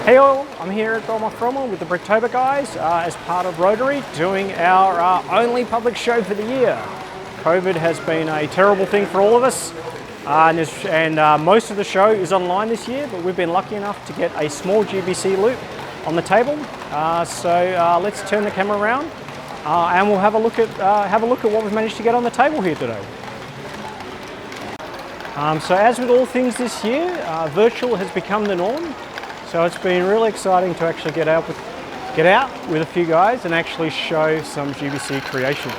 Hey all, I'm here at Belmont with the Bricktober guys as part of Rotary doing our only public show for the year. COVID has been a terrible thing for all of us and most of the show is online this year, but we've been lucky enough to get a small GBC loop on the table. So let's turn the camera around and we'll have a look at what we've managed to get on the table here today. So as with all things this year, virtual has become the norm. So it's been really exciting to actually get out with a few guys and actually show some GBC creations.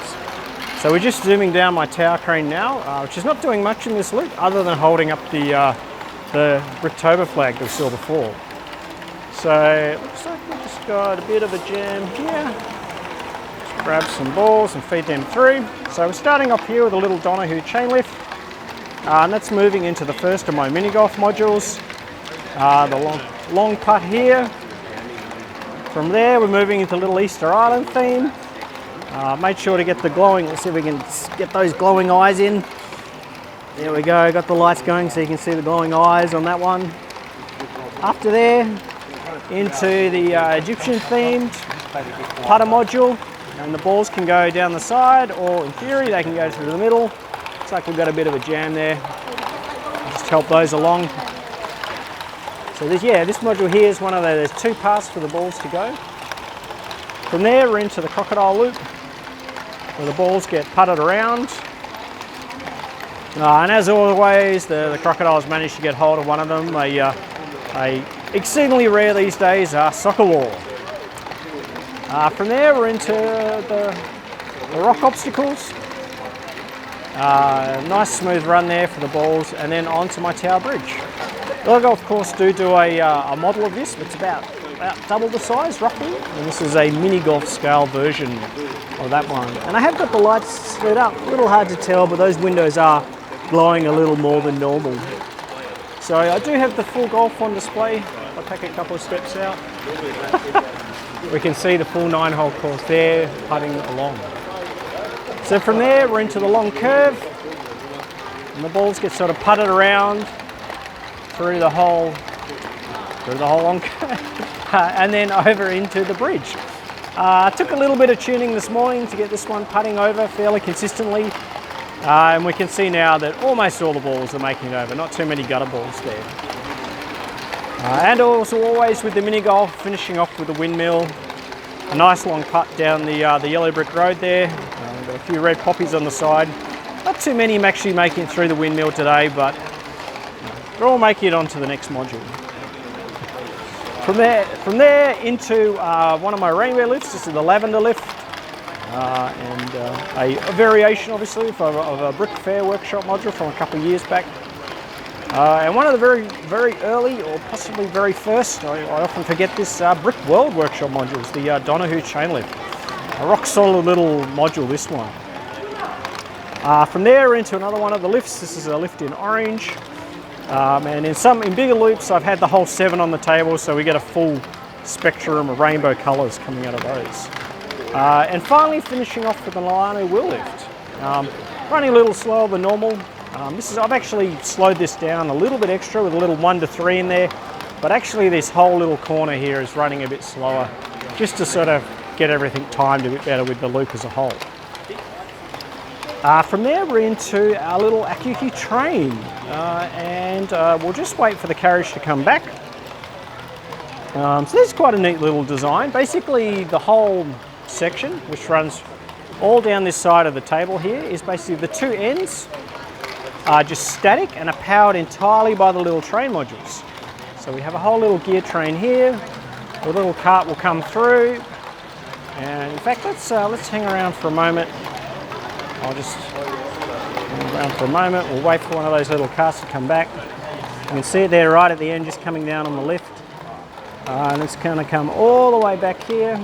So we're just zooming down my tower crane now, which is not doing much in this loop other than holding up the Bricktober flag that we saw before. So it looks like we've just got a bit of a jam here. Just grab some balls and feed them through. So we're starting off here with a little Donahue chain lift, and that's moving into the first of my mini golf modules. The long putt here. From there we're moving into Little Easter Island theme. Made sure to get the glowing, let's see if we can get those glowing eyes in. There we go, got the lights going so you can see the glowing eyes on that one. After there, into the Egyptian themed putter module, and the balls can go down the side or in theory they can go through the middle. Looks like we've got a bit of a jam there. Just help those along. So this module here is one of those, there's two paths for the balls to go. From there we're into the Crocodile Loop, where the balls get putted around. And as always, the Crocodiles managed to get hold of one of them, a exceedingly rare these days soccer wall. From there we're into the rock obstacles. Nice smooth run there for the balls, and then onto my tower bridge. Logo, of course, do a model of this, but it's about double the size, roughly. And this is a mini golf scale version of that one. And I have got the lights lit up, a little hard to tell, but those windows are glowing a little more than normal. So I do have the full golf on display. I'll take a couple of steps out. We can see the full 9-hole course there, putting along. So from there, we're into the long curve, and the balls get sort of putted around through the whole long curve, and then over into the bridge. Took a little bit of tuning this morning to get this one putting over fairly consistently, and we can see now that almost all the balls are making it over, not too many gutter balls there. And also always with the mini golf, finishing off with a windmill, a nice long putt down the yellow brick road there. Got a few red poppies on the side. Not too many actually making it through the windmill today, but we're all making it onto the next module. From there into one of my rainbow lifts. This is the Lavender Lift, and a variation, obviously, of a Brick Fair workshop module from a couple of years back. And one of the very early, or possibly very first, I often forget this, Brick World workshop modules, the Donahue chain lift. A rock solid little module, this one. From there into another one of the lifts. This is a lift in orange. And in bigger loops, I've had the whole 7 on the table, so we get a full spectrum of rainbow colours coming out of those. And finally, finishing off with the Lawrie wheel lift. Running a little slower than normal. I've actually slowed this down a little bit extra with a little 1 to 3 in there, but actually this whole little corner here is running a bit slower, just to sort of get everything timed a bit better with the loop as a whole. From there we're into our little Akuki train, and we'll just wait for the carriage to come back. So this is quite a neat little design. Basically the whole section, which runs all down this side of the table here, is basically the two ends are just static and are powered entirely by the little train modules. So we have a whole little gear train here, the little cart will come through, and in fact let's hang around for a moment. I'll just hang around for a moment. We'll wait for one of those little carts to come back. You can see it there right at the end, just coming down on the lift. And it's going to come all the way back here.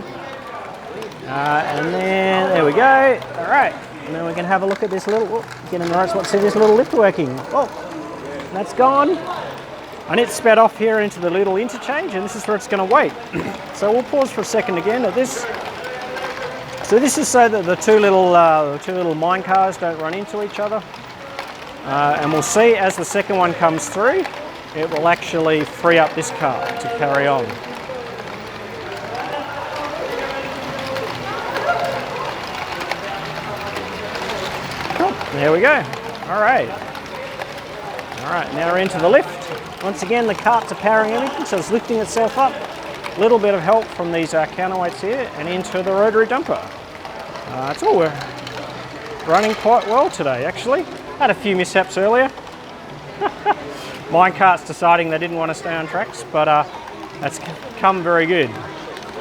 And then, there we go. All right. And then we can have a look at this little, get in the right spot, see this little lift working. Oh, that's gone. And it's sped off here into the little interchange, and this is where it's going to wait. So we'll pause for a second again at this. So this is so that the two little mine cars don't run into each other. And we'll see as the second one comes through, it will actually free up this car to carry on. There we go. All right. All right, now we're into the lift. Once again, the carts are powering everything, so it's lifting itself up. A little bit of help from these counterweights here, and into the rotary dumper. It's all running quite well today, actually. Had a few mishaps earlier. Minecarts deciding they didn't want to stay on tracks, but that's come very good.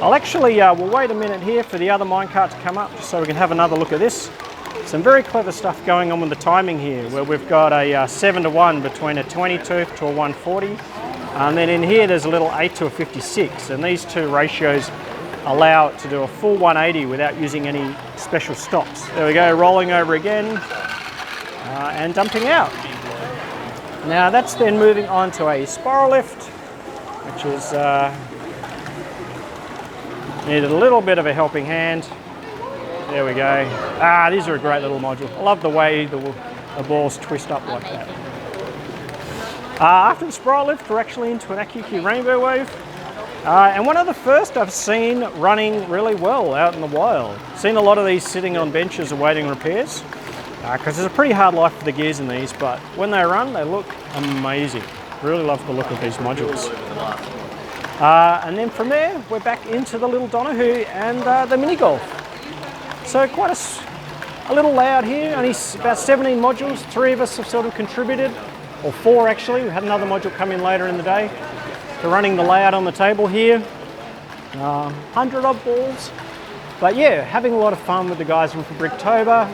I'll actually, we'll wait a minute here for the other minecart to come up, just so we can have another look at this. Some very clever stuff going on with the timing here, where we've got a 7 to 1 between a 22 to a 140. And then in here there's a little 8 to a 56, and these two ratios allow it to do a full 180 without using any special stops. There we go, rolling over again and dumping out. Now that's then moving on to a spiral lift, which is needed a little bit of a helping hand. There we go. These are a great little module. I love the way the balls twist up like that. After the spiral lift, we're actually into an AQQ rainbow wave. And one of the first I've seen running really well out in the wild. Seen a lot of these sitting on benches awaiting repairs, because it's a pretty hard life for the gears in these, but when they run, they look amazing. Really love the look of these modules. And then from there, we're back into the little Donahue and the mini golf. So quite a little layout here, only about 17 modules. 3 of us have sort of contributed, or 4 actually. We had another module come in later in the day. So running the layout on the table here, 100 odd balls. But yeah, having a lot of fun with the guys from Bricktober,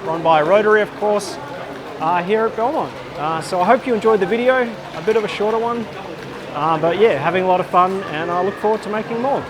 run by Rotary of course, here at Belmont. So I hope you enjoyed the video, a bit of a shorter one. But yeah, having a lot of fun, and I look forward to making more.